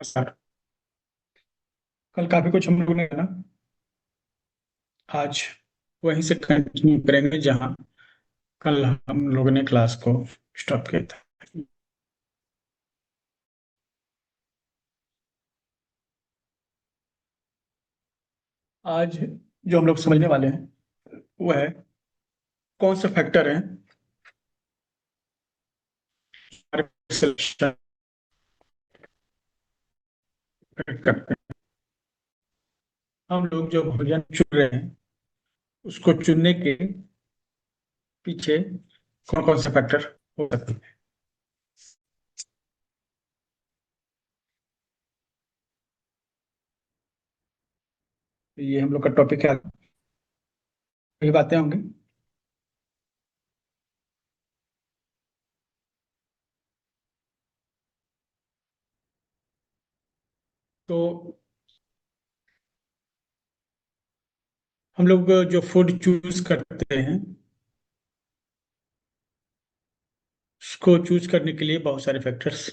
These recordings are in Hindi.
सर, कल काफी कुछ हम लोगों ने ना। आज वहीं से कंटिन्यू करेंगे जहां कल हम लोगों ने क्लास को स्टॉप किया था। आज जो हम लोग समझने वाले हैं वो है कौन से फैक्टर हैं हमारे सिलेक्शन करते हैं। हम लोग जो भोजन चुन रहे हैं उसको चुनने के पीछे कौन कौन से फैक्टर हो सकते हैं। ये हम लोग का टॉपिक है। यही बातें होंगी। तो हम लोग जो फूड चूज करते हैं उसको चूज करने के लिए बहुत सारे फैक्टर्स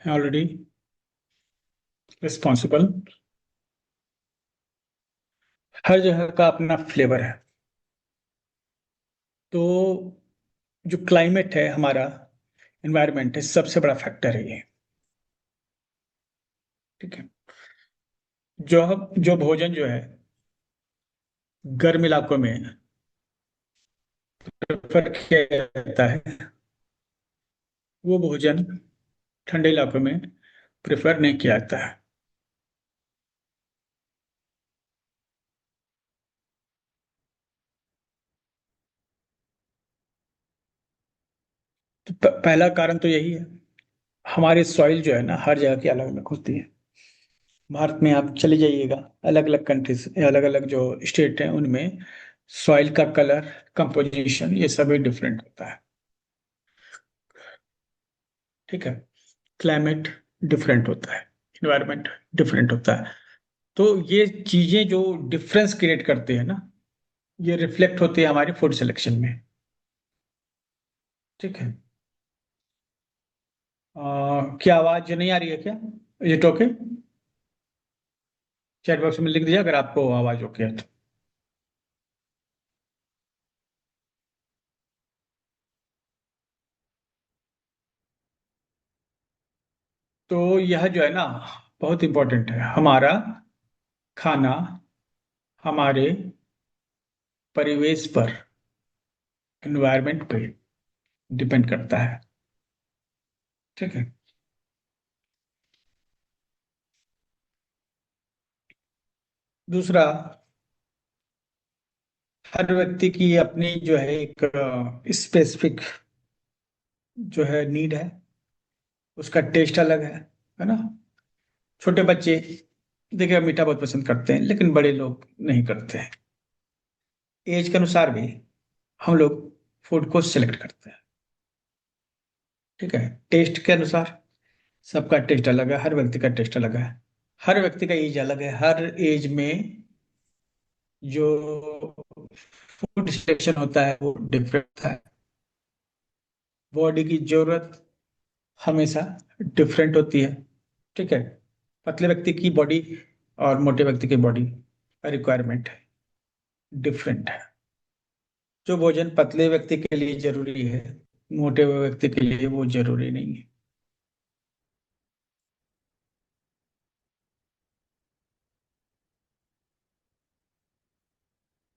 हैं ऑलरेडी रिस्पॉन्सिबल। हर जगह का अपना फ्लेवर है। तो जो क्लाइमेट है हमारा, एनवायरनमेंट है, सबसे बड़ा फैक्टर है ये। ठीक है। जो भोजन जो है गर्म इलाकों में प्रेफर किया जाता है, वो भोजन ठंडे इलाकों में प्रेफर नहीं किया जाता है। तो पहला कारण तो यही है। हमारे सॉइल जो है ना हर जगह की अलग अलग होती है। भारत में आप चले जाइएगा, अलग अलग कंट्रीज, अलग अलग जो स्टेट हैं उनमें सॉइल का कलर, कंपोजिशन, ये सभी डिफरेंट होता है। ठीक है। क्लाइमेट डिफरेंट होता है, इन्वायरमेंट डिफरेंट होता है। तो ये चीजें जो डिफरेंस क्रिएट करते हैं ना, ये रिफ्लेक्ट होते हैं हमारे फूड सिलेक्शन में। ठीक है। क्या आवाज नहीं आ रही है क्या? ये टोके चैट बॉक्स में लिख दीजिए अगर आपको आवाज ओके है तो यह जो है ना बहुत इंपॉर्टेंट है। हमारा खाना हमारे परिवेश पर, एनवायरमेंट पे डिपेंड करता है। ठीक है। दूसरा, हर व्यक्ति की अपनी जो है एक स्पेसिफिक जो है नीड है। उसका टेस्ट अलग है ना। छोटे बच्चे देखिए मीठा बहुत पसंद करते हैं लेकिन बड़े लोग नहीं करते हैं। एज के अनुसार भी हम लोग फूड को सिलेक्ट करते हैं। ठीक है। टेस्ट के अनुसार सबका टेस्ट अलग है, हर व्यक्ति का टेस्ट अलग है। हर व्यक्ति का एज अलग है। हर एज में जो फूड सिलेक्शन होता है वो डिफरेंट होता है। बॉडी की जरूरत हमेशा डिफरेंट होती है। ठीक है। पतले व्यक्ति की बॉडी और मोटे व्यक्ति की बॉडी का रिक्वायरमेंट डिफरेंट है। जो भोजन पतले व्यक्ति के लिए जरूरी है, मोटे व्यक्ति के लिए वो जरूरी नहीं है।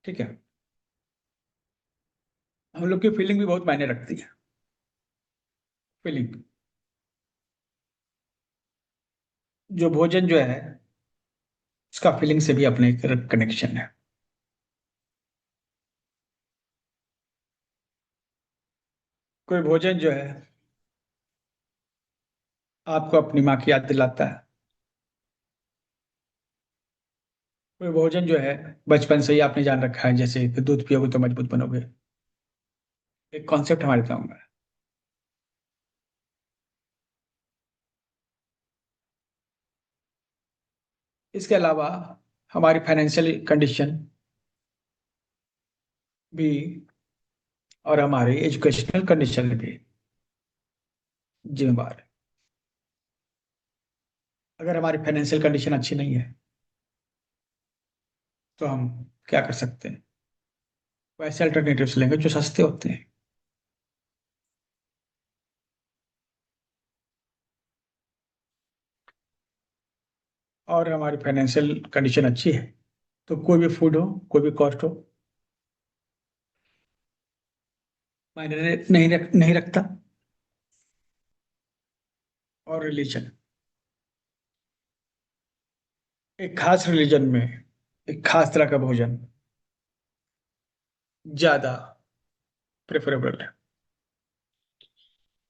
ठीक है। हम लोग की फीलिंग भी बहुत मायने रखती है। फीलिंग, जो भोजन जो है उसका फीलिंग से भी अपने एक कनेक्शन है। कोई भोजन जो है आपको अपनी माँ की याद दिलाता है। कोई भोजन जो है बचपन से ही आपने जान रखा है, जैसे कि दूध पियोगे तो मजबूत बनोगे। एक कॉन्सेप्ट हमारे दिमाग में है। इसके अलावा हमारी फाइनेंशियल कंडीशन भी और हमारी एजुकेशनल कंडीशन भी जिम्मेवार है। अगर हमारी फाइनेंशियल कंडीशन अच्छी नहीं है तो हम क्या कर सकते हैं? वैसे अल्टरनेटिव्स लेंगे जो सस्ते होते हैं। और हमारी फाइनेंशियल कंडीशन अच्छी है तो कोई भी फूड हो, कोई भी कॉस्ट हो, मायने नहीं रखता। और रिलीजन, एक खास रिलीजन में एक खास तरह का भोजन ज्यादा प्रेफरेबल है,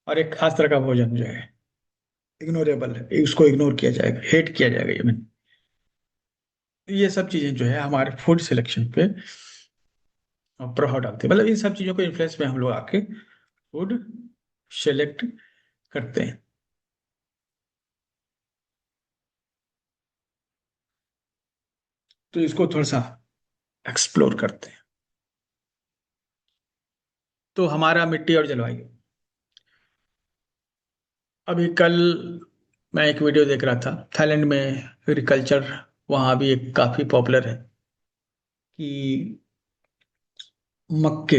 और एक खास तरह का भोजन जो है इग्नोरेबल है, उसको इग्नोर किया जाएगा, हेट किया जाएगा इवन। ये सब चीजें जो है हमारे फूड सिलेक्शन पे प्रभाव डालती है। मतलब इन सब चीजों को इन्फ्लुएंस में हम लोग आके फूड सेलेक्ट करते हैं। तो इसको थोड़ा सा एक्सप्लोर करते हैं। तो हमारा मिट्टी और जलवायु, अभी कल मैं एक वीडियो देख रहा था, थाईलैंड में एग्रीकल्चर वहाँ भी एक काफी पॉपुलर है कि मक्के,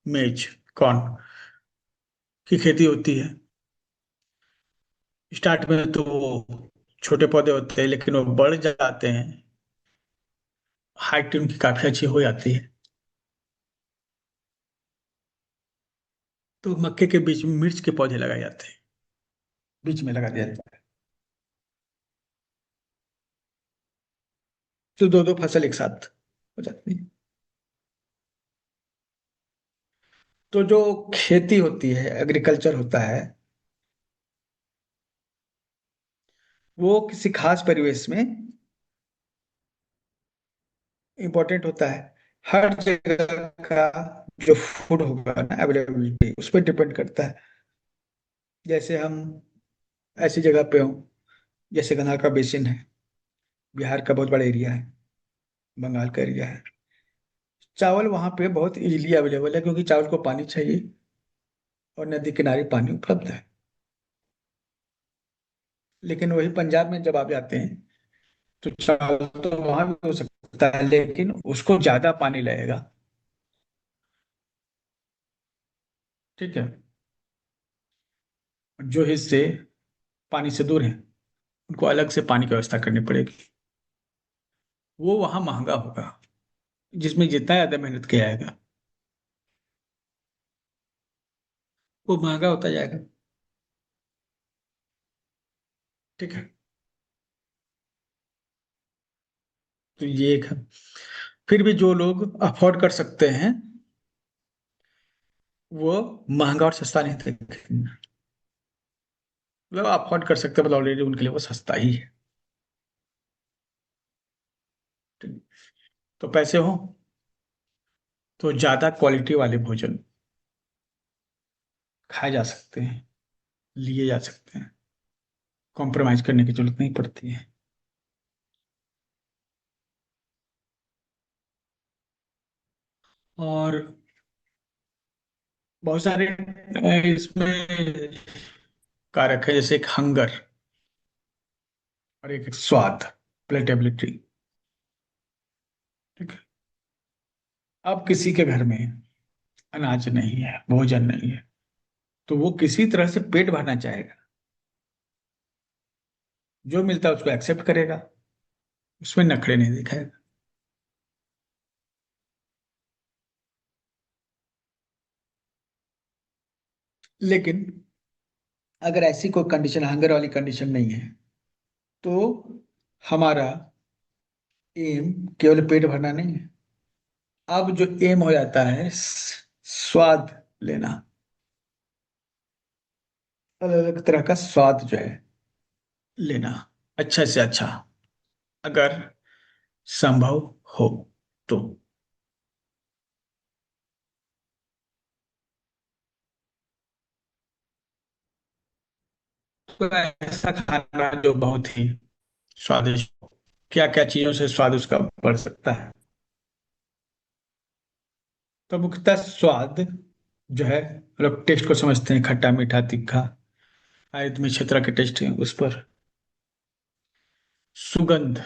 मेज, कॉर्न की खेती होती है। स्टार्ट में तो वो छोटे पौधे होते हैं, लेकिन वो बढ़ जाते हैं, हाइट उनकी काफी अच्छी हो जाती है। तो मक्के के बीच में मिर्च के पौधे लगाए जाते हैं, बीच में लगा दिया जाता है। तो दो दो फसल एक साथ हो जाती है। तो जो खेती होती है, एग्रीकल्चर होता है, वो किसी खास परिवेश में इंपॉर्टेंट होता है। हर जगह का जो फूड होगा ना, अवेलेबिलिटी उस पर डिपेंड करता है। जैसे हम ऐसी जगह पे हों, जैसे गंगा का बेसिन है, बिहार का बहुत बड़ा एरिया है, बंगाल का एरिया है। चावल वहाँ पे बहुत इजीली अवेलेबल है, क्योंकि चावल को पानी चाहिए और नदी किनारे पानी उपलब्ध है। लेकिन वही पंजाब में जब आप जाते हैं तो चावल तो वहां भी हो सकता है, लेकिन उसको ज्यादा पानी लगेगा। ठीक है। जो हिस्से पानी से दूर हैं उनको अलग से पानी की व्यवस्था करनी पड़ेगी। वो वहां महंगा होगा, जिसमें जितना ज्यादा मेहनत किया जाएगा वो महंगा होता जाएगा। ठीक है। तो ये एक है। फिर भी जो लोग अफोर्ड कर सकते हैं वो महंगा और सस्ता नहीं देखेंगे। मतलब अफोर्ड कर सकते हैं, मतलब ऑलरेडी उनके लिए वो सस्ता ही है। ठीक। तो पैसे हो तो ज्यादा क्वालिटी वाले भोजन खाए जा सकते हैं, लिए जा सकते हैं, कॉम्प्रोमाइज करने की जरूरत नहीं पड़ती है। और बहुत सारे इसमें कारक है, जैसे एक हंगर और एक स्वाद, प्लेटेबिलिटी। ठीक है। अब किसी के घर में अनाज नहीं है, भोजन नहीं है, तो वो किसी तरह से पेट भरना चाहेगा। जो मिलता है उसको एक्सेप्ट करेगा, उसमें नखरे नहीं दिखाएगा। लेकिन अगर ऐसी कोई कंडीशन, हंगर वाली कंडीशन नहीं है, तो हमारा एम केवल पेट भरना नहीं है। अब जो एम हो जाता है स्वाद लेना, अलग अलग तरह का स्वाद जो है लेना, अच्छा से अच्छा, अगर संभव हो तो। तो ऐसा खाना जो बहुत ही स्वादिष्ट हो, क्या क्या चीजों से स्वाद उसका बढ़ सकता है? तो मुख्यतः स्वाद जो है, लोग टेस्ट को समझते हैं, खट्टा मीठा तीखा, आयत में क्षेत्र के टेस्ट हैं उस पर। सुगंध,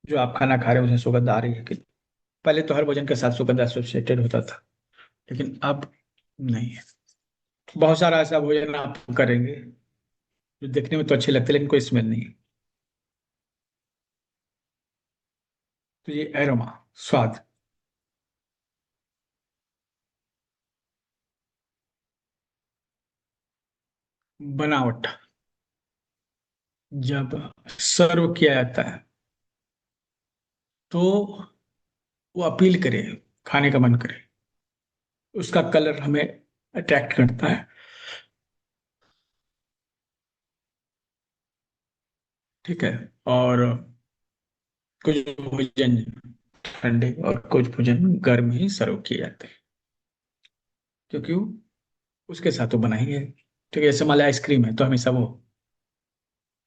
जो आप खाना खा रहे हो उसमें सुगंध आ रही है कि, पहले तो हर भोजन के साथ सुगंध एसोसिएटेड होता था, लेकिन अब नहीं है। बहुत सारा ऐसा भोजन आप करेंगे जो देखने में तो अच्छे लगते हैं लेकिन कोई स्मेल नहीं है। तो ये एरोमा, स्वाद। बनावट, जब सर्व किया जाता है तो वो अपील करे, खाने का मन करे, उसका कलर हमें अट्रैक्ट करता है। ठीक है। और कुछ भोजन ठंडे और कुछ भोजन गर्म ही सर्व किए जाते हैं, क्योंकि वो उसके साथ तो बना ही है। ठीक है, जैसे मान लो आइसक्रीम है तो हमेशा वो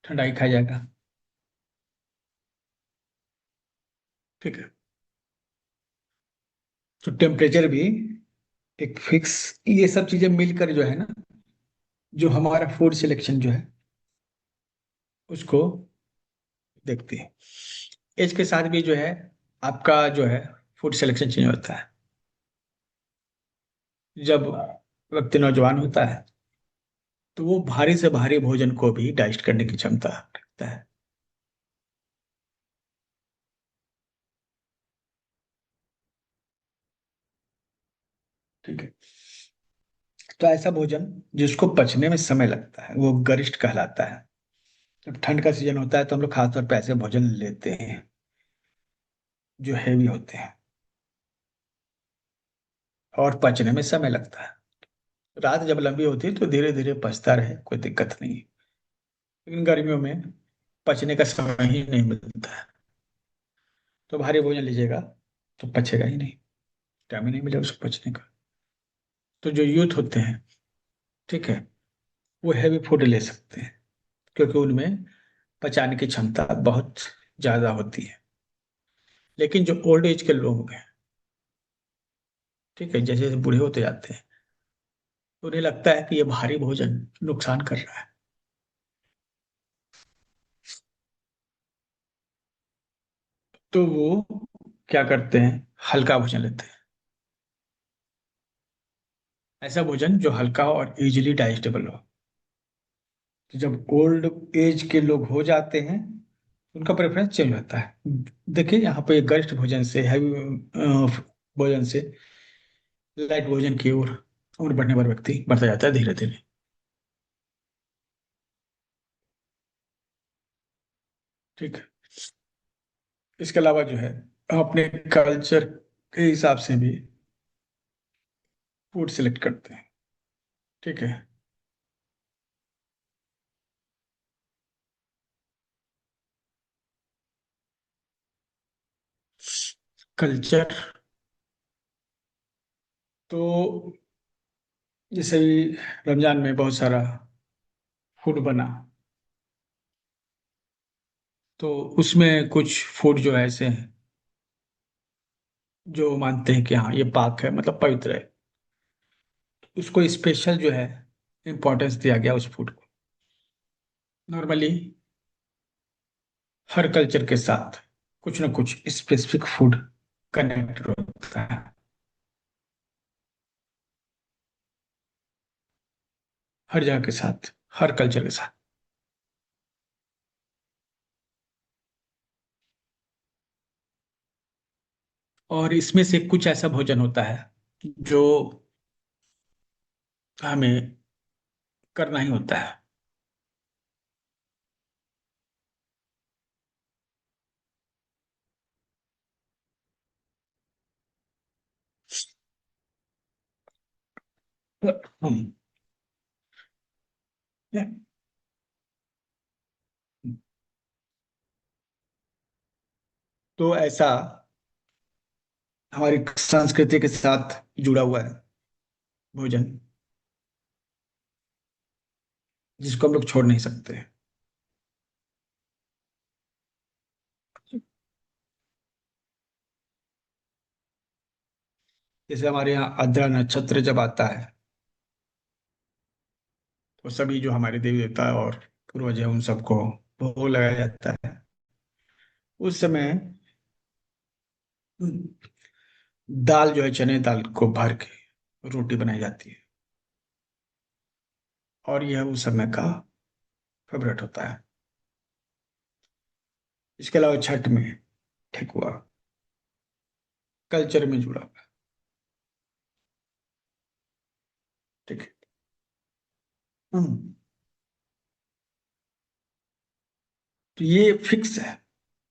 ठंडा ही खाया जाएगा। ठीक है। तो टेम्परेचर भी एक फिक्स, ये सब चीजें मिलकर जो है ना, जो हमारा फूड सिलेक्शन जो है उसको देखते हैं। एज के साथ भी जो है आपका जो है फूड सिलेक्शन चेंज होता है। जब व्यक्ति नौजवान होता है तो वो भारी से भारी भोजन को भी डाइजेस्ट करने की क्षमता रखता है। ठीक है। तो ऐसा भोजन जिसको पचने में समय लगता है वो गरिष्ठ कहलाता है। जब ठंड का सीजन होता है तो हम लोग खासतौर पर ऐसे भोजन लेते हैं जो हैवी होते हैं और पचने में समय लगता है। रात जब लंबी होती है तो धीरे धीरे पचता रहे, कोई दिक्कत नहीं है। लेकिन गर्मियों में पचने का समय ही नहीं मिलता है, तो भारी भोजन लीजिएगा तो पचेगा ही नहीं, टाइम ही नहीं मिलेगा उसको पचने का। तो जो यूथ होते हैं, ठीक है, वो हैवी फूड ले सकते हैं, क्योंकि उनमें पचाने की क्षमता बहुत ज्यादा होती है। लेकिन जो ओल्ड एज के लोग हैं, ठीक है, जैसे जैसे बूढ़े होते जाते हैं तो उन्हें लगता है कि ये भारी भोजन नुकसान कर रहा है, तो वो क्या करते हैं, हल्का भोजन लेते हैं। ऐसा भोजन जो हल्का और इजीली डाइजेस्टेबल हो। तो जब ओल्ड एज के लोग हो जाते हैं उनका प्रेफरेंस चेंज होता है। देखिए यहाँ पे गरिष्ठ भोजन से, हैवी भोजन से लाइट भोजन की ओर उम्र बढ़ने पर व्यक्ति बढ़ता जाता है धीरे धीरे। ठीक है। इसके अलावा जो है हम अपने कल्चर के हिसाब से भी फूड सिलेक्ट करते हैं। ठीक है। कल्चर तो जैसे भी रमजान में बहुत सारा फूड बना, तो उसमें कुछ फूड जो है ऐसे हैं जो मानते हैं कि हाँ ये पाक है, मतलब पवित्र है, उसको स्पेशल जो है इम्पोर्टेंस दिया गया उस फूड को। नॉर्मली हर कल्चर के साथ कुछ ना कुछ स्पेसिफिक फूड कनेक्ट होता है, हर जगह के साथ, हर कल्चर के साथ। और इसमें से कुछ ऐसा भोजन होता है जो हमें करना ही होता है। हम्म, तो ऐसा हमारी संस्कृति के साथ जुड़ा हुआ है भोजन, जिसको हम लोग छोड़ नहीं सकते। जैसे हमारे यहाँ आद्रा नक्षत्र जब आता है तो सभी जो हमारे देवी देवता और पूर्वज हैं उन सबको भोग लगाया जाता है। उस समय दाल जो है, चने दाल को भर के रोटी बनाई जाती है, और यह उस समय का फेवरेट होता है। इसके अलावा छठ में ठेकुआ कल्चर में जुड़ा हुआ है। ठीक है। हम्म, तो ये फिक्स है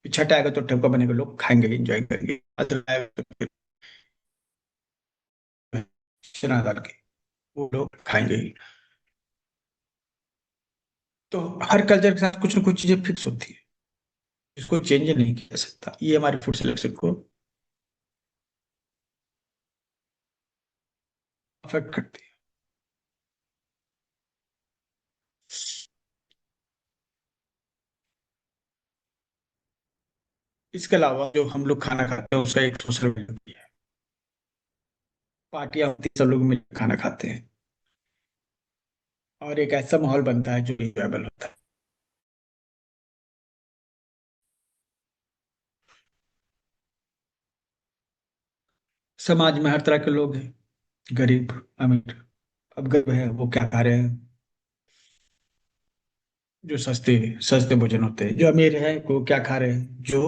कि छठ आएगा तो ठेकुआ बनेगा, लोग खाएंगे, एंजॉय करेंगे। अदर आएगा तो फिर चना दाल के वो लोग खाएंगे ही। तो हर कल्चर के साथ कुछ ना कुछ चीजें फिक्स होती है, इसको चेंज नहीं किया जा सकता। ये हमारे फूड सिलेक्शन को अफेक्ट करती है। इसके अलावा जो हम लोग खाना खाते हैं उसका एक सोशल वैल्यू है। पार्टियां होती है, सब लोग मिलकर खाना खाते हैं, और एक ऐसा माहौल बनता है जो इंजॉयबल होता है। समाज में हर तरह के लोग हैं, गरीब अमीर। अब गरीब है वो क्या खा रहे हैं? जो सस्ते सस्ते भोजन होते हैं। जो अमीर है वो क्या खा रहे हैं? जो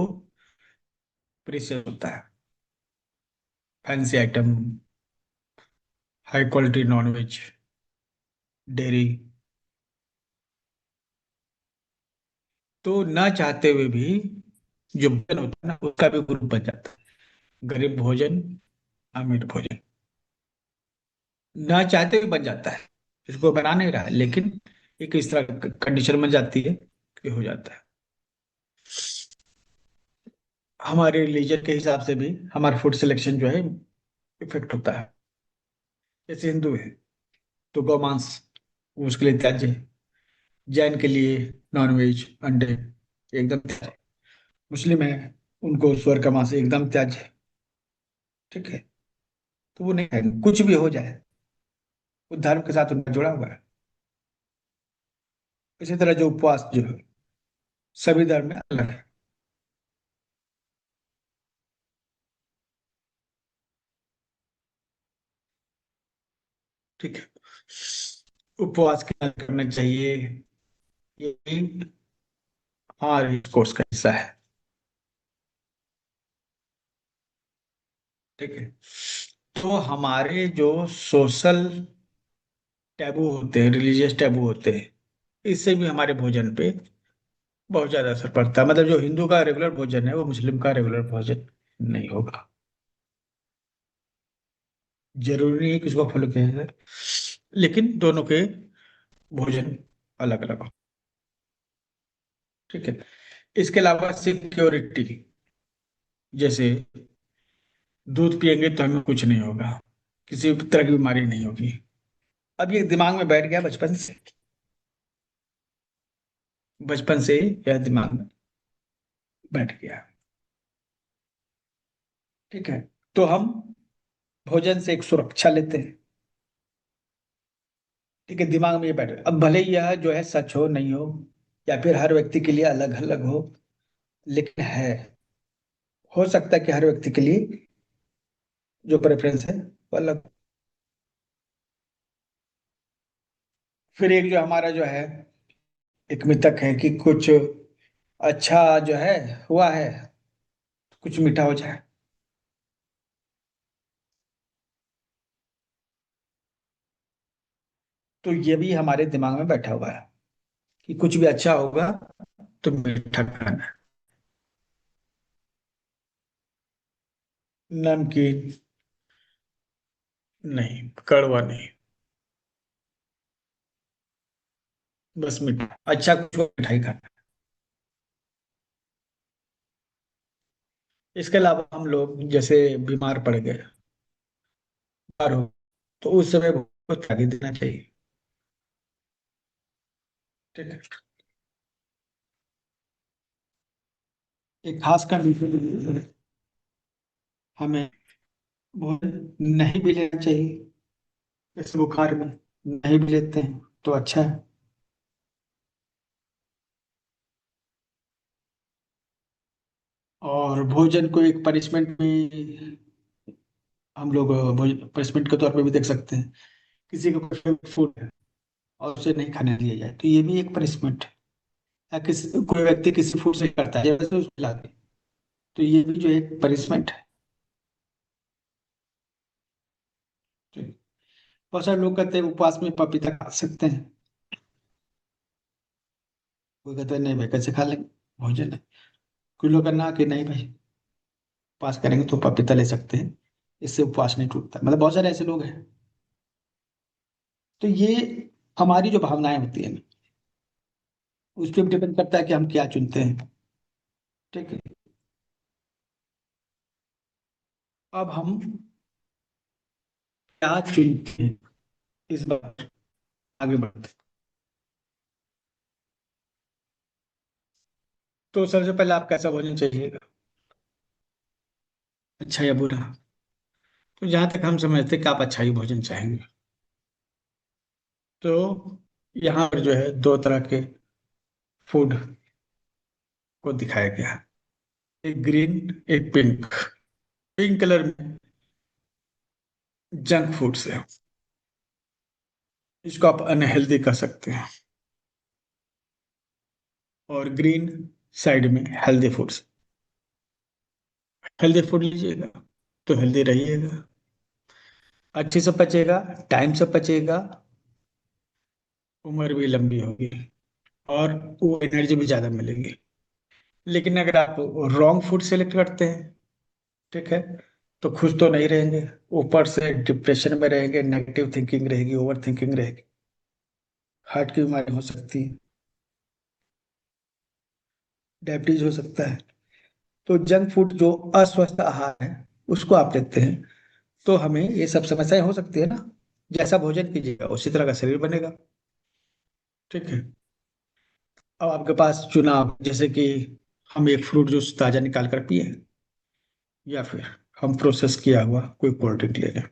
प्रीशियस होता है, fancy item, high quality nonveg, dairy. तो ना चाहते हुए भी जो भोजन होता है ना, उसका भी ग्रुप बन जाता है, गरीब भोजन, अमीर भोजन। ना चाहते हुए बन जाता है, इसको बना नहीं रहा है, लेकिन एक इस तरह कंडीशन बन जाती है कि हो जाता है। हमारे रिलीजन के हिसाब से भी हमारा फूड सिलेक्शन जो है इफेक्ट होता है। जैसे हिंदू है तो गौमांस उसके लिए त्याज्य है। जैन के लिए नॉनवेज, अंडे एकदम त्याज्य है। मुस्लिम है, उनको सुअर का मांस एकदम त्याज्य है। ठीक है। तो वो नहीं खाएंगे कुछ भी हो जाए, वो धर्म के साथ उनका जुड़ा हुआ है। इसी तरह जो उपवास जो है सभी धर्म में अलग है। ठीक है। उपवास क्या करना चाहिए, ये भी हमारे कोर्स का हिस्सा है। ठीक है। तो हमारे जो सोशल टैबू होते हैं, रिलीजियस टैबू होते हैं, इससे भी हमारे भोजन पे बहुत ज्यादा असर पड़ता है। मतलब जो हिंदू का रेगुलर भोजन है वो मुस्लिम का रेगुलर भोजन नहीं होगा। जरूरी नहीं है कि उसको फॉलो किया जाए, लेकिन दोनों के भोजन अलग अलग हो। ठीक है। इसके अलावा सिक्योरिटी, जैसे दूध पियेंगे तो हमें कुछ नहीं होगा, किसी भी तरह की बीमारी नहीं होगी। अब ये दिमाग में बैठ गया बचपन से, बचपन से यह दिमाग में बैठ गया। ठीक है। तो हम भोजन से एक सुरक्षा लेते हैं। ठीक है, दिमाग में ये बैठ गया। अब भले ही यह जो है सच हो नहीं हो, या फिर हर व्यक्ति के लिए अलग अलग हो, लेकिन है, हो सकता है कि हर व्यक्ति के लिए जो प्रेफरेंस है वो अलग। फिर एक जो हमारा जो है एक मिथक है कि कुछ अच्छा जो है हुआ है, कुछ मीठा हो जाए। तो ये भी हमारे दिमाग में बैठा हुआ है कि कुछ भी अच्छा होगा तो मीठा खाना है। नमकीन नहीं, कड़वा नहीं, बस मीठा, अच्छा कुछ हो मिठाई खाना है। इसके अलावा हम लोग जैसे बीमार पड़ गए, बीमार हो, तो उस समय बहुत त्यागी देना चाहिए। ठीक है। एक खास कंडीशन में हमें भोजन नहीं भी लेना चाहिए। इस बुखार में नहीं भी लेते हैं तो अच्छा है। और भोजन को एक पनिशमेंट भी हम लोग पनिशमेंट के तौर पे भी देख सकते हैं। किसी का कोई फेवरेट फूड है और उसे नहीं खाने दिया जाए तो ये भी एक पनिशमेंट है। या किसी कोई व्यक्ति किसी फूड से करता है जैसे उसको खिला दे, तो ये भी जो एक पनिशमेंट है। तो बहुत सारे लोग कहते हैं उपवास में पपीता खा सकते हैं। कोई कहता है नहीं भाई कैसे खा लेंगे, भोजन है। कोई लोग कहना कि नहीं भाई उपवास करेंगे तो पपीता ले सकते हैं, इससे उपवास नहीं टूटता। मतलब बहुत सारे ऐसे लोग हैं। तो ये हमारी जो भावनाएं होती है ना, उस पर डिपेंड करता है कि हम क्या चुनते हैं। ठीक है। अब हम क्या चुनते हैं इस बार आगे बढ़ते हैं। तो सबसे पहले आप कैसा भोजन चाहिएगा, अच्छा या बुरा? तो जहां तक हम समझते हैं कि आप अच्छा ही भोजन चाहेंगे, तो यहाँ पर जो है दो तरह के फूड को दिखाया गया है, एक ग्रीन एक पिंक। पिंक कलर में जंक फूड्स है, इसको आप अनहेल्दी कर सकते हैं। और ग्रीन साइड में हेल्दी फूड्स। हेल्दी फूड लीजिएगा तो हेल्दी रहिएगा, अच्छे से पचेगा, टाइम से पचेगा, उम्र भी लंबी होगी और वो एनर्जी भी ज्यादा मिलेगी। लेकिन अगर आप रॉन्ग फूड सेलेक्ट करते हैं, ठीक है, तो खुश तो नहीं रहेंगे, ऊपर से डिप्रेशन में रहेंगे, नेगेटिव थिंकिंग रहेगी, ओवर थिंकिंग रहेगी, हार्ट की बीमारी हो सकती है, डायबिटीज हो सकता है। तो जंक फूड जो अस्वस्थ आहार है उसको आप लेते हैं तो हमें ये सब समस्याएं हो सकती है ना। जैसा भोजन कीजिएगा उसी तरह का शरीर बनेगा। ठीक है। अब आपके पास चुनाव, जैसे कि हम एक फ्रूट जूस ताजा निकाल कर पिए, या फिर हम प्रोसेस किया हुआ कोई कोल्ड ड्रिंक ले लें।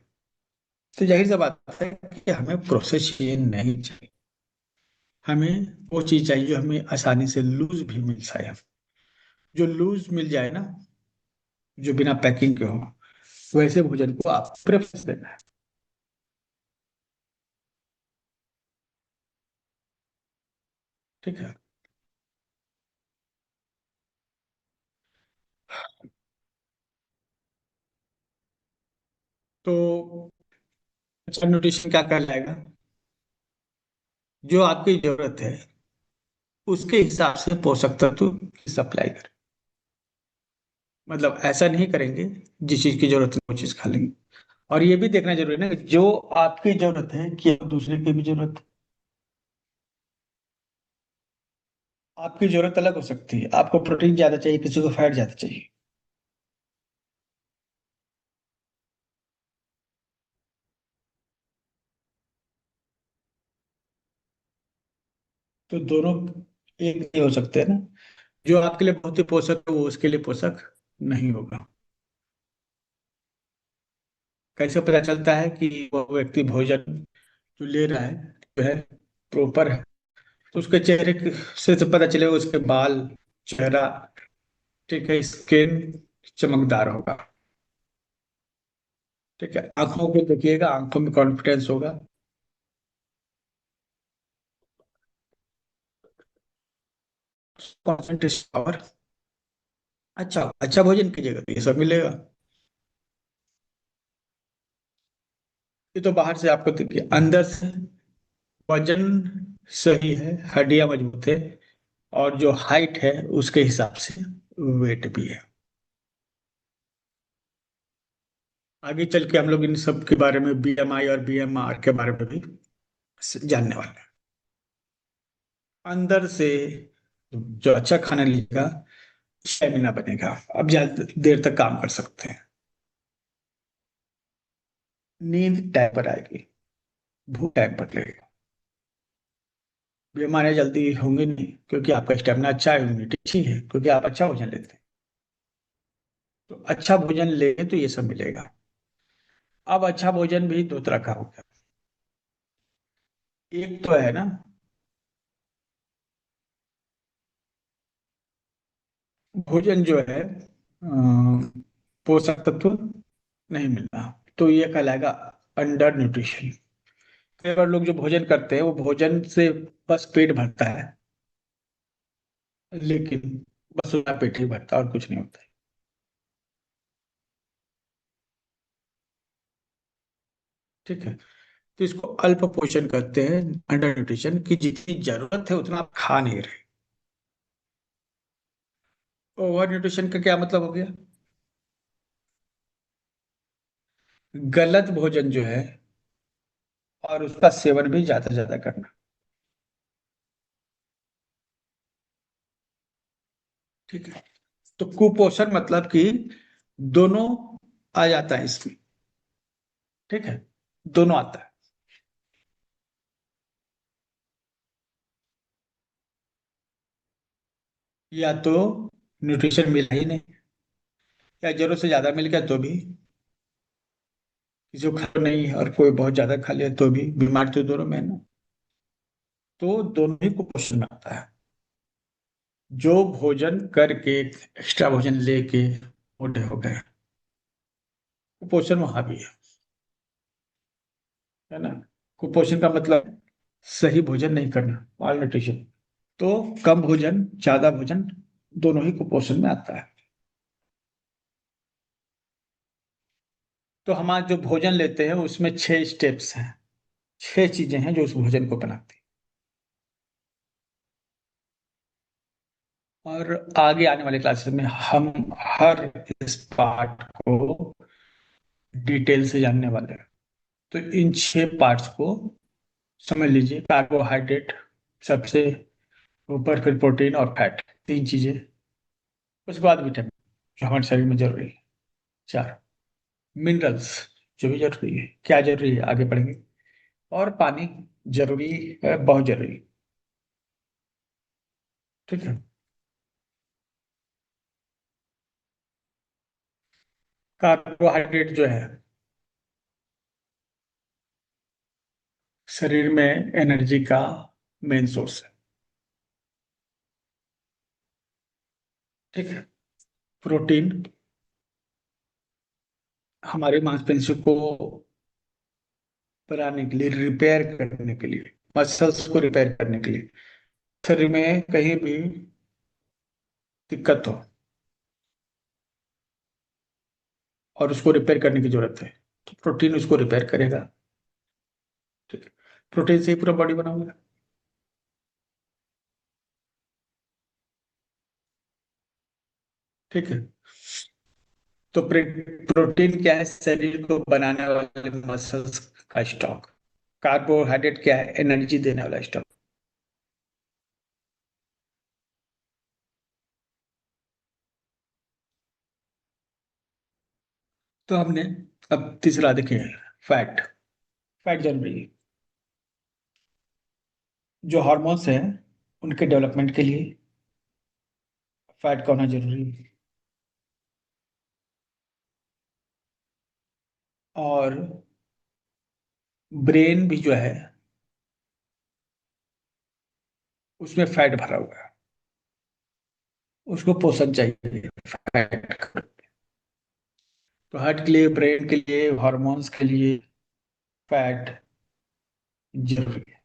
तो जाहिर सी बात है कि हमें प्रोसेस चीज नहीं चाहिए। हमें वो चीज चाहिए जो हमें आसानी से लूज भी मिल जाए, जो लूज मिल जाए ना, जो बिना पैकिंग के हो, वैसे भोजन को आप प्रेफरेंस देना है। ठीक है। तो अच्छा न्यूट्रिशन क्या कहलाएगा? जो आपकी जरूरत है उसके हिसाब से पोषक तत्व की सप्लाई करें। मतलब ऐसा नहीं करेंगे जिस चीज की जरूरत है वो चीज खा लेंगे। और ये भी देखना जरूरी है ना कि जो आपकी जरूरत है कि दूसरे की भी जरूरत है। आपकी जरूरत अलग हो सकती है, आपको प्रोटीन ज्यादा चाहिए, किसी को फैट ज्यादा चाहिए। तो दोनों एक नहीं हो सकते ना। जो आपके लिए बहुत ही पोषक है वो उसके लिए पोषक नहीं होगा। कैसे पता चलता है कि वो व्यक्ति भोजन जो ले रहा है जो है प्रॉपर है? तो उसके चेहरे से तो पता चलेगा, उसके बाल, चेहरा, ठीक है, स्किन चमकदार होगा। ठीक है, आंखों को देखिएगा, आंखों में कॉन्फिडेंस होगा। Concentration power. अच्छा अच्छा भोजन कीजिएगा तो ये सब मिलेगा। ये तो बाहर से आपको देखिए, अंदर से वजन सही है, हड्डियां मजबूत है, और जो हाइट है उसके हिसाब से वेट भी है। आगे चल के हम लोग इन सब के बारे में, बीएमआई और बीएमआर के बारे में भी जानने वाले हैं। अंदर से जो अच्छा खाना लीजिएगा, स्टेमिना बनेगा, अब ज्यादा देर तक काम कर सकते हैं। नींद टाइम पर आएगी, भूख टाइम पर लगेगा। बीमारियां जल्दी होंगी नहीं क्योंकि आपका स्टेमिना अच्छा है, इम्यूनिटी अच्छी है क्योंकि आप अच्छा भोजन लेते हैं। तो अच्छा भोजन लेंगे तो ये सब मिलेगा। अब अच्छा भोजन भी दो तरह का होगा। एक तो है ना, भोजन जो है पोषक तत्व नहीं मिलना, तो ये कहलाएगा अंडर न्यूट्रिशन। कई बार लोग जो भोजन करते हैं वो भोजन से बस पेट भरता है, लेकिन बस उसका पेट ही भरता है और कुछ नहीं होता है। ठीक है। तो इसको अल्प पोषण कहते हैं, अंडर न्यूट्रिशन, की जितनी जरूरत है उतना आप खा नहीं रहे। ओवर न्यूट्रिशन का क्या मतलब हो गया? गलत भोजन जो है और उसका सेवन भी ज्यादा से ज्यादा करना। ठीक है। तो कुपोषण मतलब कि दोनों आ जाता है इसमें। ठीक है, दोनों आता है। या तो न्यूट्रिशन मिला ही नहीं, या जरूरत से ज्यादा मिल गया तो भी, किसी को खा नहीं और कोई बहुत ज्यादा खा लिया तो भी, बीमार तो दोनों में है ना। तो दोनों ही कुपोषण में आता है। जो भोजन करके, एक्स्ट्रा भोजन लेके मोटे हो गए, कुपोषण वहां भी है ना। कुपोषण का मतलब सही भोजन नहीं करना, माल न्यूट्रिशन। तो कम भोजन ज्यादा भोजन दोनों ही कुपोषण में आता है। तो हमारा जो भोजन लेते हैं उसमें 6 स्टेप्स हैं, 6 चीजें हैं जो उस भोजन को बनाती हैं। और आगे आने वाले क्लासेस में हम हर इस पार्ट को डिटेल से जानने वाले हैं। तो इन 6 पार्ट्स को समझ लीजिए। कार्बोहाइड्रेट सबसे ऊपर, फिर प्रोटीन और फैट, 3 चीजें। उसके बाद विटामिन जो हमारे शरीर में जरूरी है, 4। मिनरल्स जो भी जरूरी है, क्या जरूरी है आगे पढ़ेंगे। और पानी जरूरी है, बहुत जरूरी। ठीक है। कार्बोहाइड्रेट जो है शरीर में एनर्जी का मेन सोर्स है। ठीक है। प्रोटीन हमारे मांसपेशियों को बनाने के लिए, रिपेयर करने के लिए, मसल्स को रिपेयर करने के लिए, शरीर में कहीं भी दिक्कत हो और उसको रिपेयर करने की जरूरत है, तो प्रोटीन उसको रिपेयर करेगा। ठीक है। प्रोटीन से ही पूरा बॉडी बना हुआ है। ठीक है। तो प्रोटीन क्या है? शरीर को बनाने वाले मसल्स का स्टॉक। कार्बोहाइड्रेट क्या है? एनर्जी देने वाला स्टॉक। तो हमने अब तीसरा देखे, फैट। फैट जरूरी है। जो हार्मोन्स हैं उनके डेवलपमेंट के लिए फैट का होना जरूरी है। और ब्रेन भी जो है उसमें फैट भरा हुआ है, उसको पोषण चाहिए फैट। तो हार्ट के लिए, ब्रेन के लिए, हार्मोन्स के लिए फैट जरूरी है।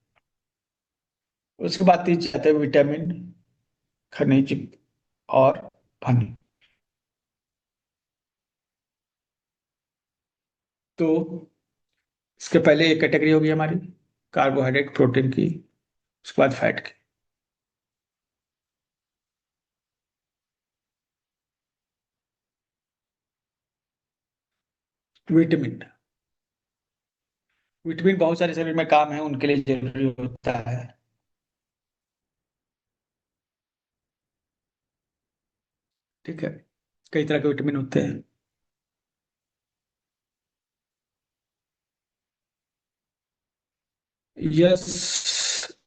उसके बाद तीन आते हैं, विटामिन, खनिज और पानी। तो इसके पहले एक कैटेगरी होगी हमारी कार्बोहाइड्रेट प्रोटीन की, उसके बाद फैट की। विटामिन, विटामिन बहुत सारे शरीर में काम है उनके लिए जरूरी होता है। ठीक है। कई तरह के विटामिन होते हैं। यस,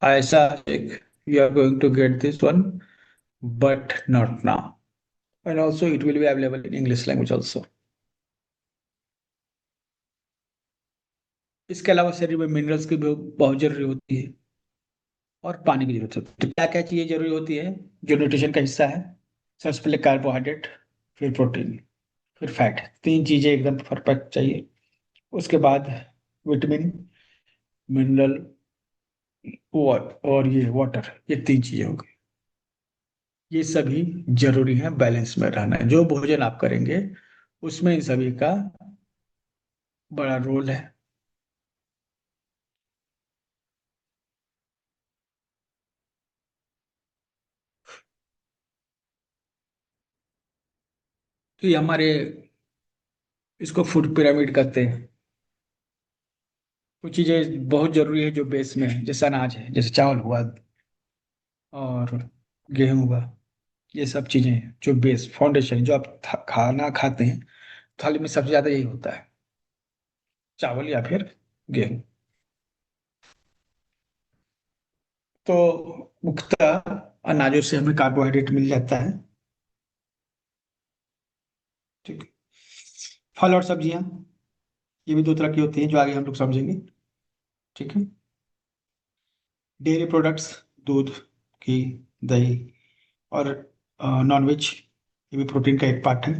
ऐसा you are going to get this one, but not now, and also it will be available in English language also. इसके अलावा शरीर में मिनरल्स की भी बहुत जरूरी होती है, और पानी की जरूरत होती है। तो क्या क्या चीजें जरूरी होती है जो न्यूट्रिशन का हिस्सा है? सबसे पहले कार्बोहाइड्रेट, फिर प्रोटीन, फिर फैट, तीन चीजें एकदम परफेक्ट चाहिए। उसके बाद विटामिन, मिनरल और ये वाटर, ये तीन चीजें हो गई। ये सभी जरूरी है, बैलेंस में रहना है। जो भोजन आप करेंगे उसमें इन सभी का बड़ा रोल है। तो ये हमारे, इसको फूड पिरामिड कहते हैं। कुछ चीजें बहुत जरूरी है जो बेस में है, जैसे अनाज है, जैसे चावल हुआ और गेहूं हुआ। ये सब चीजें हैं जो बेस फाउंडेशन, जो आप खाना खाते हैं थाली में सबसे ज्यादा यही होता है, चावल या फिर गेहूं। तो मुख्यतः अनाजों से हमें कार्बोहाइड्रेट मिल जाता है। ठीक है। फल और सब्जियां, ये भी दो तरह की होती हैं जो आगे हम लोग समझेंगे। ठीक है। डेयरी प्रोडक्ट्स, दूध, घी, दही और नॉनवेज, ये भी प्रोटीन का एक पार्ट है।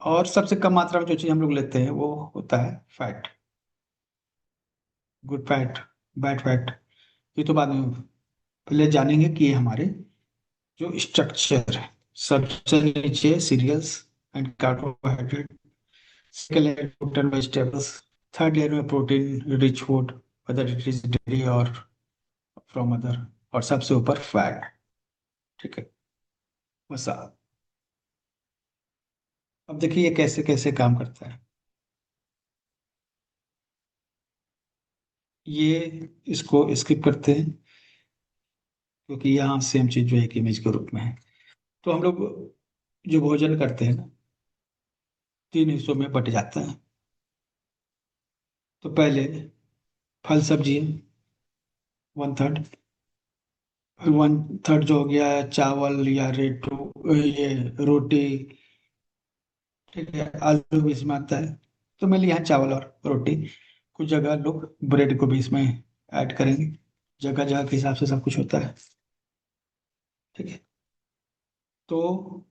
और सबसे कम मात्रा में जो चीज़ हम लोग लेते हैं वो होता है fat. Good fat, bad fat, ये तो बाद में, पहले जानेंगे कि ये हमारे जो स्ट्रक्चर है। सबसे नीचे cereals and carbohydrate, second layer fruit and vegetables, third layer में protein rich food, whether it is dairy or from other, और सबसे ऊपर फैट। ठीक है। बस अब देखिए ये कैसे कैसे काम करता है। ये, इसको स्किप करते हैं क्योंकि यहाँ सेम चीज जो है एक इमेज के रूप में है। तो हम लोग जो भोजन करते हैं ना, तीन हिस्सों में बट जाता है। तो पहले फल सब्जी, वन थर्ड। वन थर्ड जो हो गया है चावल या ये रोटी। ठीक है, आलू भी इसमें आता है। तो मेनली यहाँ चावल और रोटी। कुछ जगह लोग ब्रेड को भी इसमें ऐड करेंगे, जगह जगह के हिसाब से सब कुछ होता है। ठीक है। तो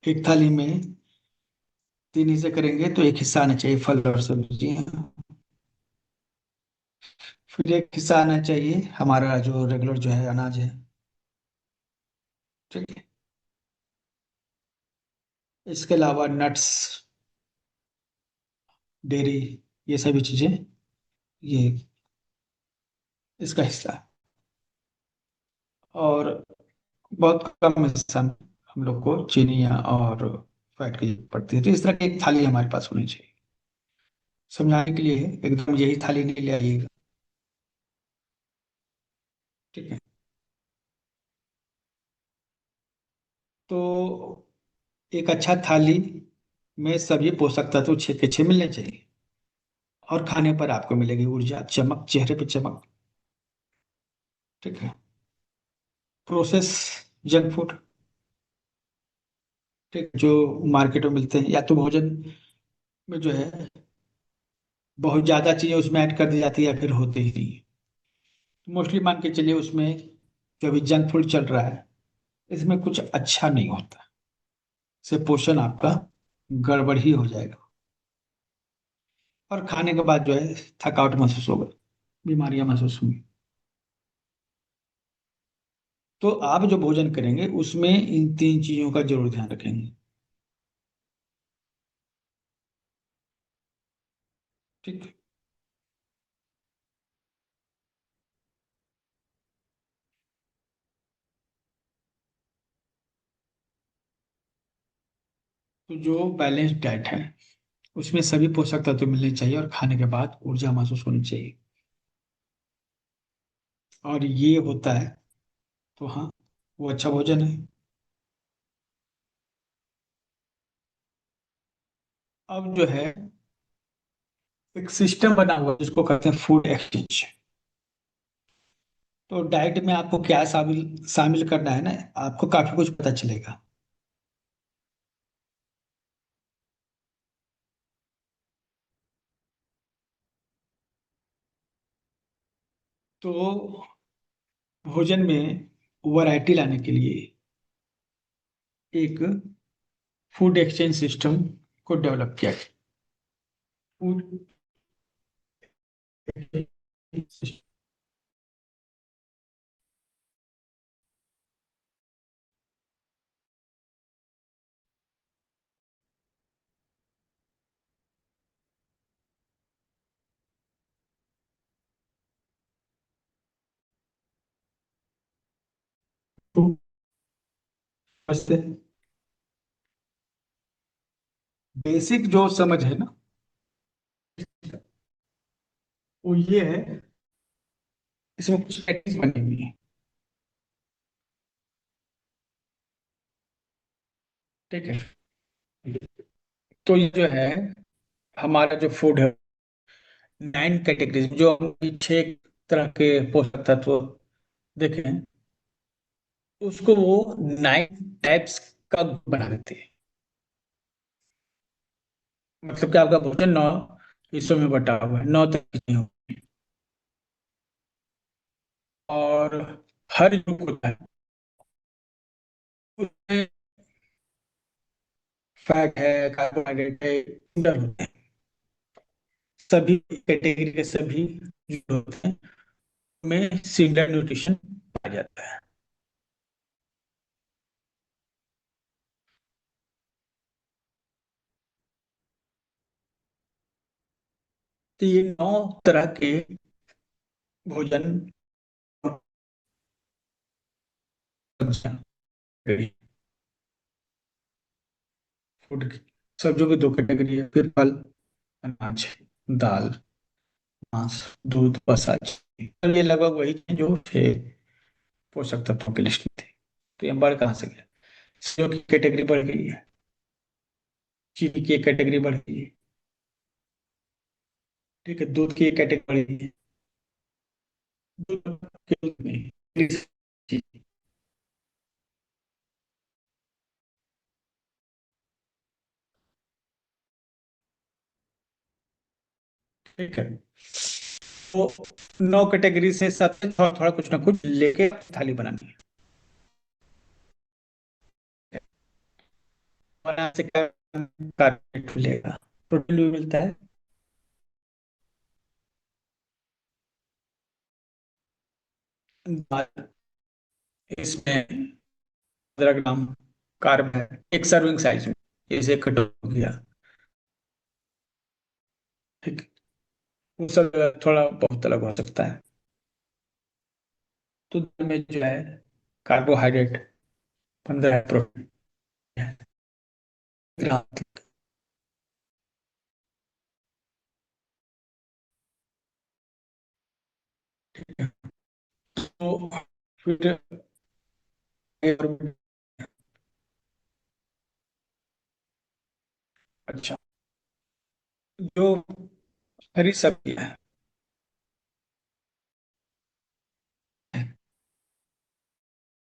एक थाली में तीन हिस्से करेंगे तो एक हिस्सा आना चाहिए फल और सब्जी, फिर एक हिस्सा आना चाहिए हमारा जो रेगुलर जो है अनाज है। ठीक है। इसके अलावा नट्स, डेयरी, ये सभी चीजें, ये इसका हिस्सा है। और बहुत कम हिस्सा में हम लोग को चीनी या और फैट की जरूरत पड़ती है। तो इस तरह की एक थाली हमारे पास होनी चाहिए। समझाने के लिए एकदम यही थाली नहीं ले आइएगा। ठीक है। तो एक अच्छा थाली में सभी पोषक तत्व छः के छः मिलने चाहिए। और खाने पर आपको मिलेगी ऊर्जा, चमक, चेहरे पे चमक। ठीक है। प्रोसेस जंक फूड, ठीक, जो मार्केट में मिलते हैं, या तो भोजन में जो है बहुत ज्यादा चीजें उसमें ऐड कर दी जाती है या फिर होते ही नहीं। मोस्टली मान के चलिए उसमें जो भी जंक फूड चल रहा है इसमें कुछ अच्छा नहीं होता, इससे पोषण आपका गड़बड़ ही हो जाएगा। और खाने के बाद जो है थकावट महसूस होगा, बीमारियां महसूस होंगी। तो आप जो भोजन करेंगे उसमें इन तीन चीजों का जरूर ध्यान रखेंगे। ठीक है। तो जो बैलेंस डाइट है उसमें सभी पोषक तत्व मिलने चाहिए और खाने के बाद ऊर्जा महसूस होनी चाहिए, और ये होता है तो हाँ, वो अच्छा भोजन है। अब जो है एक सिस्टम बना हुआ है जिसको कहते हैं फूड एक्सचेंज। तो डाइट में आपको क्या शामिल शामिल करना है ना, आपको काफी कुछ पता चलेगा। तो भोजन में वैरायटी लाने के लिए एक फूड एक्सचेंज सिस्टम को डेवलप किया गया। फूड एक्सचेंज सिस्टम बेसिक जो समझ है ना, वो ये है, इसमें कुछ टेक्निक बनी हुई है। ठीक है। तो ये जो है, हमारा जो फूड है, 9 कैटेगरीज, जो हम अभी 6 तरह के पोषक तत्व देखे हैं, उसको वो 9 टाइप्स का बना देते हैं। मतलब कि आपका भोजन 9 हिस्सों में बटा हुआ है, 9 तरह की, और हर युग होता है, उसमें फैट है, कार्बोहाइड्रेट है, शुगर होते हैं। सभी कैटेगरी के सभी जो होते हैं, में सिमिलर न्यूट्रिशन पाया जाता है। तो ये 9 तरह के भोजन और सब्जियां, फूड की, सब्जियों की 2 कैटेगरी है, फिर फल, अनाज, दाल, मांस, दूध, वसा, चीनी। तो ये लगभग वही थे जो थे पोषक तत्वों की लिस्ट में थे। तो ये बढ़ कहाँ से गया? सब्जियों की कैटेगरी बढ़ गई है, चीनी की एक कैटेगरी बढ़ गई है, ठीक है, दूध की एक कैटेगरी बढ़ गई है, दूध नहीं, ठीक है। वो 9 कैटेगरी से सब थोड़ा थोड़ा कुछ ना कुछ लेके थाली बनानी है। बनाने से क्या, कार्बोहाइड्रेट मिलेगा, प्रोटीन भी मिलता है, इसमें 15 ग्राम कार्ब है एक सर्विंग साइज में, इसे कट हो गया, ठीक है। वो सब थोड़ा बहुत अलग हो सकता है। तो दाल में जो है कार्बोहाइड्रेट 15, प्रोटीन है, ग्राम। तो फिर अच्छा, जो हरी सब्जी है,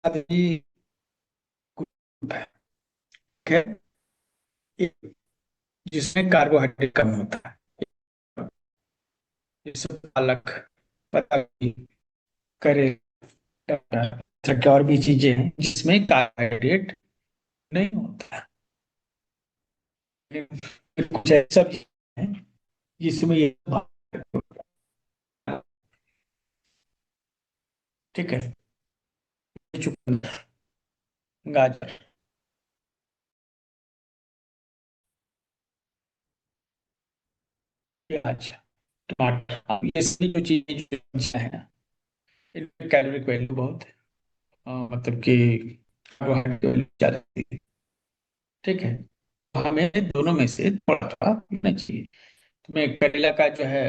आदि ग्रुप है, ठीक है, एक जिसमें कार्बोहाइड्रेट कम होता है, जैसे पालक, पत्ता गोभी, करेला, तरह की और भी चीजें हैं जिसमें कार्बोहाइड्रेट नहीं होता है। लेकिन फिर कुछ ऐसा भी है जिसमें ये होता है, ठीक है। चुकंदर, गाजर, प्याज, टमाटर, ये सभी जो चीजें जो सब्जियां हैं, इनमें कैलोरिक वैल्यू बहुत है, मतलब कि कार्बोहाइड्रेट वैल्यू ज्यादा होती है, ठीक है। तो हमें दोनों में से थोड़ा थोड़ा लेना चाहिए। तो मैं करेला का जो है,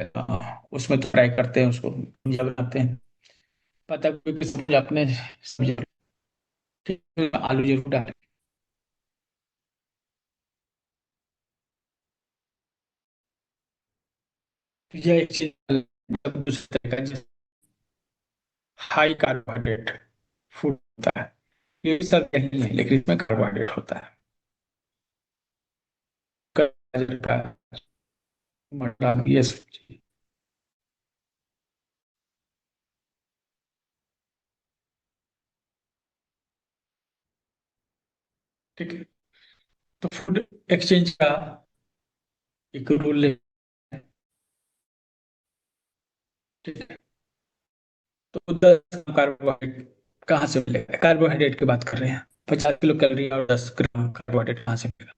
उसमें तो फ्राई करते हैं, उसको भुजिया बनाते हैं। पत्ता गोभी की सब्जी अपने सब्जी, ठीक है, आलू जरूर डालें। तो यह एक चीज, मतलब दूसरे तरह का हाई कार्बोहाइड्रेट फूड होता है। ये सब नहीं है, लेकिन इसमें कार्बोहाइड्रेट होता है। गाजर का, मटर, ये सब चीज़, ठीक है। तो फूड एक्सचेंज का एक रूल है। ठीक है। तो 10 कार्बोहाइड्रेट कहाँ से मिलेगा? कार्बोहाइड्रेट की बात कर रहे हैं। 50 किलो कैलोरी और 10 ग्राम कार्बोहाइड्रेट कहाँ से मिलेगा?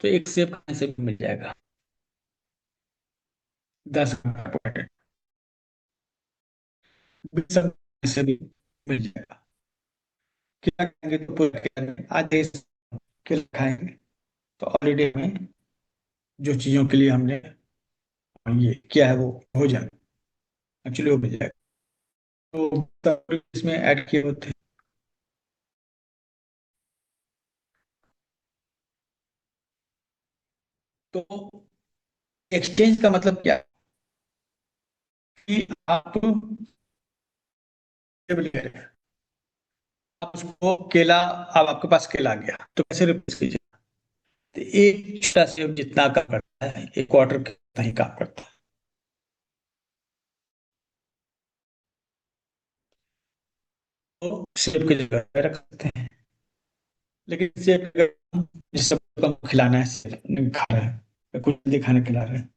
तो एक सेब कहाँ से भी मिल जाएगा? 10 ग्राम कार्बोहाइड्रेट। 20 से भी मिल जाएगा। क्या खाएंगे तो पूरा खाएंगे, आधे केला खाएंगे तो ऑलरेडी हमें जो चीजों के लिए हमने ये किया है वो हो जाए, एक्चुअली वो मिल जाएगा। तो तब इसमें ऐड किए होते हैं। तो एक्सचेंज का मतलब क्या है? कि आप ले रहे हैं, आप उसको केला, अब आपके पास केला आ गया तो कैसे रिप्लेस कीजिए? तो एक छोटा सेब जितना काम करता है, एक क्वार्टर कितना ही काम करता है। तो सेब की जगह पे रख सकते हैं। लेकिन सेब अगर जिस सबको हम खिलाना है, सेब नहीं खा रहे हैं या कुछ जल्दी खाने खिला रहे हैं,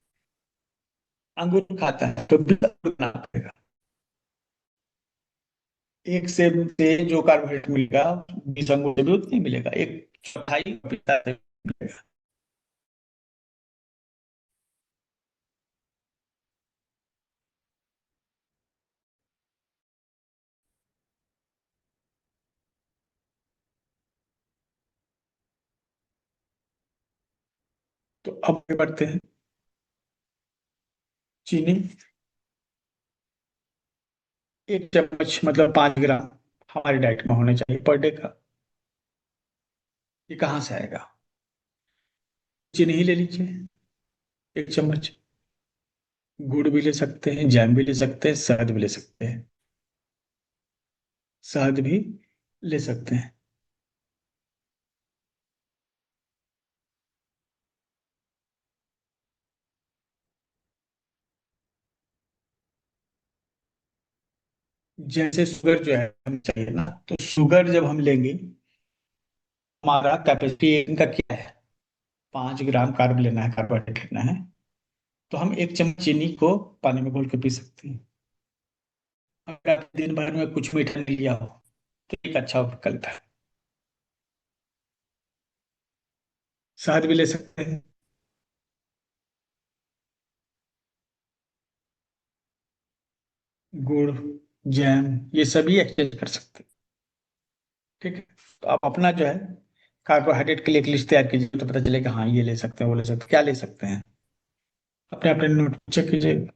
अंगूर खाता है तो भी अंगूर खाना पड़ेगा। एक सेब से जो कार्बोहाइड्रेट मिलेगा, 20 अंगूर से भी उतना ही मिलेगा, एक चौथाई पपीता से मिलेगा। तो अब आगे बढ़ते हैं। चीनी 1 चम्मच मतलब 5 ग्राम हमारी डाइट में होना चाहिए पर डे का। ये कहाँ से आएगा? चीनी ही ले लीजिए, 1 चम्मच। गुड़ भी ले सकते हैं, जैम भी ले सकते हैं, शहद भी ले सकते हैं। शहद भी ले सकते हैं। जैसे शुगर जो है हमें चाहिए ना, तो शुगर जब हम लेंगे, हमारा कैपेसिटी इनका क्या है? 5 ग्राम कार्ब लेना है, कार्बोहाइड्रेट लेना है। तो हम 1 चम्मच चीनी को पानी में घोल के पी सकते हैं। अगर आप दिन भर में कुछ मीठा नहीं लिया हो तो एक अच्छा विकल्प है। शहद भी ले सकते हैं। गुड़, जैम, ये सभी एक्सचेंज कर सकते हैं। ठीक है। तो आप अपना जो है कार्बोहाइड्रेट के लिए एक लिस्ट तैयार कीजिए, तो पता चलेगा हाँ ये ले सकते हैं, वो ले सकते हैं, क्या ले सकते हैं। अपने अपने नोट चेक कीजिए।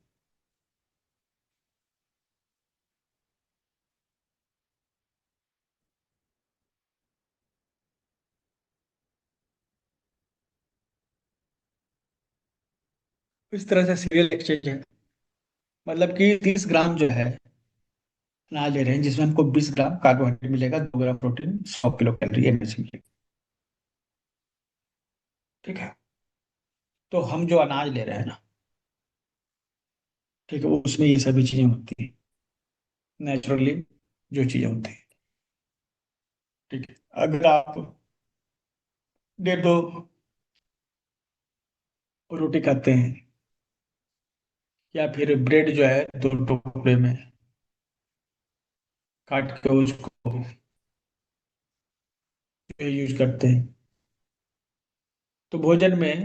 इस तरह से सीरियल एक्सचेंज है। मतलब कि 30 ग्राम जो है अनाज ले रहे हैं, जिसमें हमको 20 ग्राम कार्बोहाइड्रेट मिलेगा, 2 gram protein, 100 kilo calorie energy मिलेगी। ठीक है। तो हम जो अनाज ले रहे हैं ना, ठीक है, उसमें ये सभी चीजें होती हैं नेचुरली, जो चीजें होती हैं। ठीक है। अगर आप 1.5-2 रोटी खाते हैं, या फिर ब्रेड जो है 2 टुकड़े में काट के उसको यूज करते हैं, तो भोजन में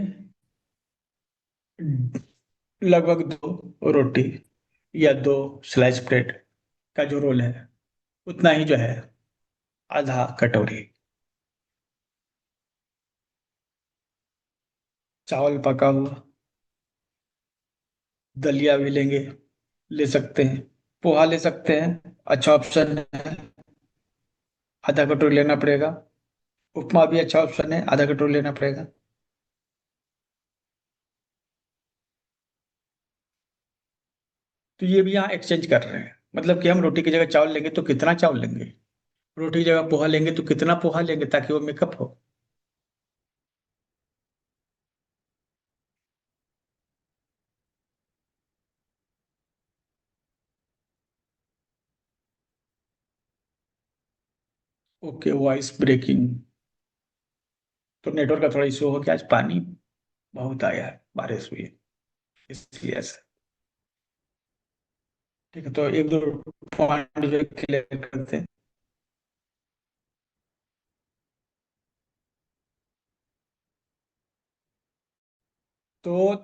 लगभग 2 रोटी या 2 स्लाइस ब्रेड का जो रोल है, उतना ही जो है आधा कटोरी चावल पका हुआ, दलिया भी लेंगे, ले सकते हैं। पोहा ले सकते हैं, अच्छा ऑप्शन है, आधा कटोरी लेना पड़ेगा। उपमा भी अच्छा ऑप्शन है, आधा कटोरी लेना पड़ेगा। तो ये भी यहाँ एक्सचेंज कर रहे हैं, मतलब कि हम रोटी की जगह चावल लेंगे तो कितना चावल लेंगे, रोटी की जगह पोहा लेंगे तो कितना पोहा लेंगे, ताकि वो मेकअप हो। Okay, voice breaking. तो नेटवर्क का थोड़ा इशू हो गया, आज पानी बहुत आया है, बारिश हुई है इसलिए से। ठीक है, तो एक दो पॉइंट जो क्लियर करते हैं। तो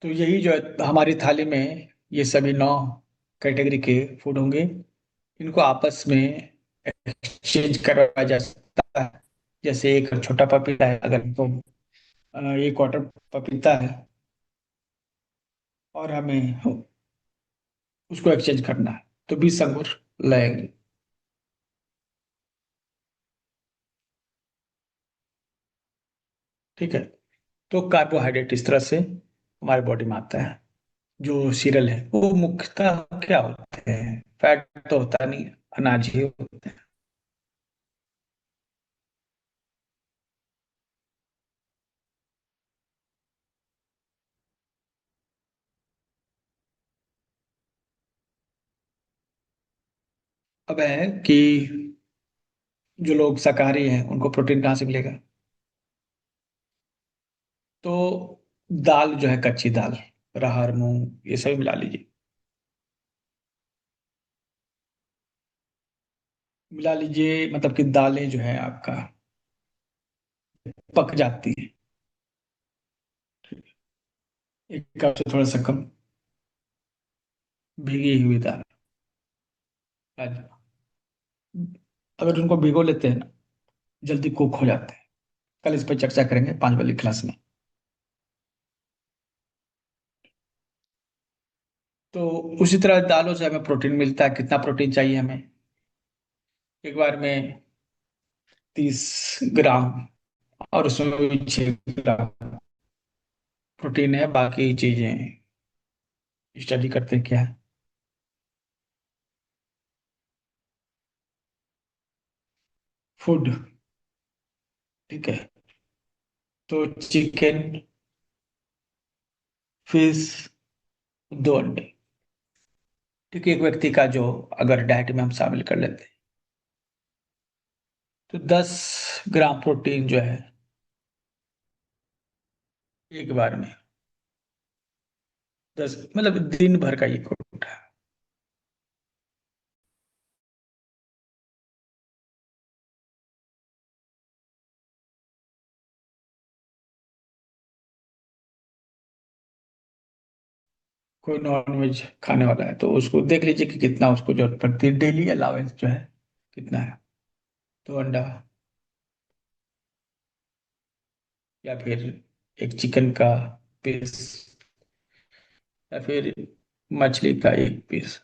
तो यही जो है हमारी थाली में, ये सभी 9 कैटेगरी के फूड होंगे। इनको आपस में एक्सचेंज करवाया जा सकता है। जैसे एक छोटा पपीता है, अगर तो एक क्वार्टर पपीता है, और हमें उसको एक्सचेंज करना है, तो 20 अंगूर लगेंगे। ठीक है। तो कार्बोहाइड्रेट इस तरह से हमारे बॉडी में आता है। जो सीरियल है वो मुख्यतः क्या होते हैं? फैट तो होता नहीं है, अनाज ही होते हैं। अब है कि जो लोग शाकाहारी हैं उनको प्रोटीन कहाँ से मिलेगा? तो दाल जो है, कच्ची दाल, अरहर, मूंग, ये सभी मिला लीजिए। मिला लीजिए, मतलब कि दालें जो है आपका पक जाती है। एक कप से थोड़ा सा कम भीगी हुई दाल। अगर उनको भिगो लेते हैं ना, जल्दी कुक हो जाते हैं। कल इस पर चर्चा करेंगे 5 वाली क्लास में। तो उसी तरह दालों से हमें प्रोटीन मिलता है। कितना प्रोटीन चाहिए हमें? एक बार में 30 ग्राम, और उसमें भी 6 ग्राम प्रोटीन है। बाकी चीजें स्टडी करते हैं क्या है। फूड। ठीक है। तो चिकन, फिश, 2 अंडे। ठीक है, एक व्यक्ति का जो अगर डाइट में हम शामिल कर लेते हैं, तो 10 ग्राम प्रोटीन जो है एक बार में, 10 मतलब दिन भर का ये कोटा है। कोई नॉन वेज खाने वाला है तो उसको देख लीजिए कि कितना उसको जरूरत पड़ती है, डेली अलावेंस जो है कितना है। 2 अंडा, या फिर एक चिकन का पीस, या फिर मछली का एक पीस।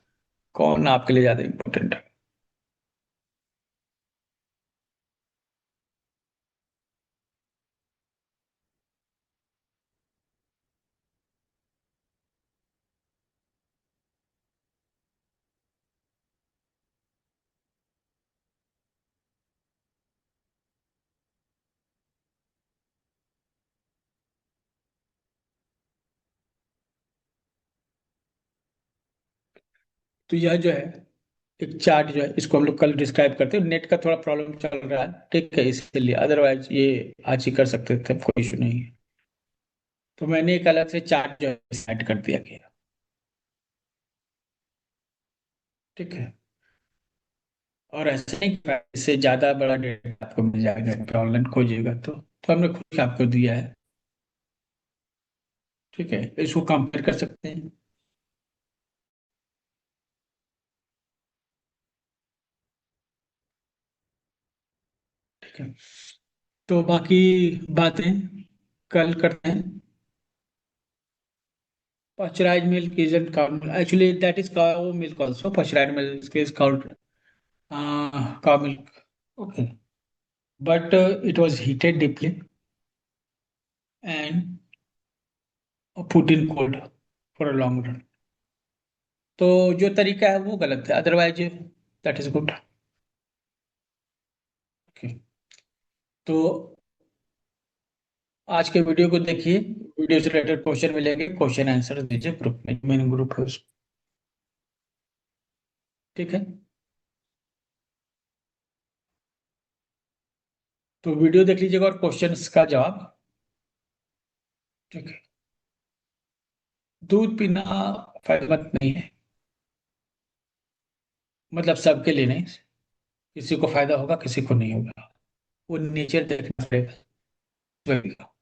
कौन आपके लिए ज्यादा इम्पोर्टेंट है? तो यह जो है एक चार्ट जो है, इसको हम लोग कल डिस्क्राइब करते हैं। नेट का थोड़ा प्रॉब्लम चल रहा है, ठीक है, इसलिए। अदरवाइज ये आज ही कर सकते थे, कोई इशू नहीं है। तो मैंने एक अलग से चार्ट जो है सेट कर दिया गया। ठीक है। और ऐसे ही इससे ज्यादा बड़ा डेटा आपको मिल जाएगा, अगर ऑनलाइन खोजिएगा तो हमने खुद आपको दिया है। ठीक है, इसको कंपेयर कर सकते हैं। ठीक है। तो बाकी बातें कल करते हैं। Pasteurized milk isn't cow. Actually, that is cow milk also. Pasteurized milk is called cow milk. Okay. But it was heated deeply and put in cold for a long run. तो जो तरीका है वो गलत है, otherwise that is good. Okay. तो आज के वीडियो को देखिए। वीडियो से रिलेटेड क्वेश्चन मिलेंगे, क्वेश्चन आंसर दीजिए ग्रुप में, मेन ग्रुप है उसमें। ठीक है, तो वीडियो देख लीजिएगा और क्वेश्चंस का जवाब। ठीक है। दूध पीना फायदेमंद नहीं है, मतलब सबके लिए नहीं, किसी को फायदा होगा किसी को नहीं होगा, वो नेचर देखना पड़ेगा।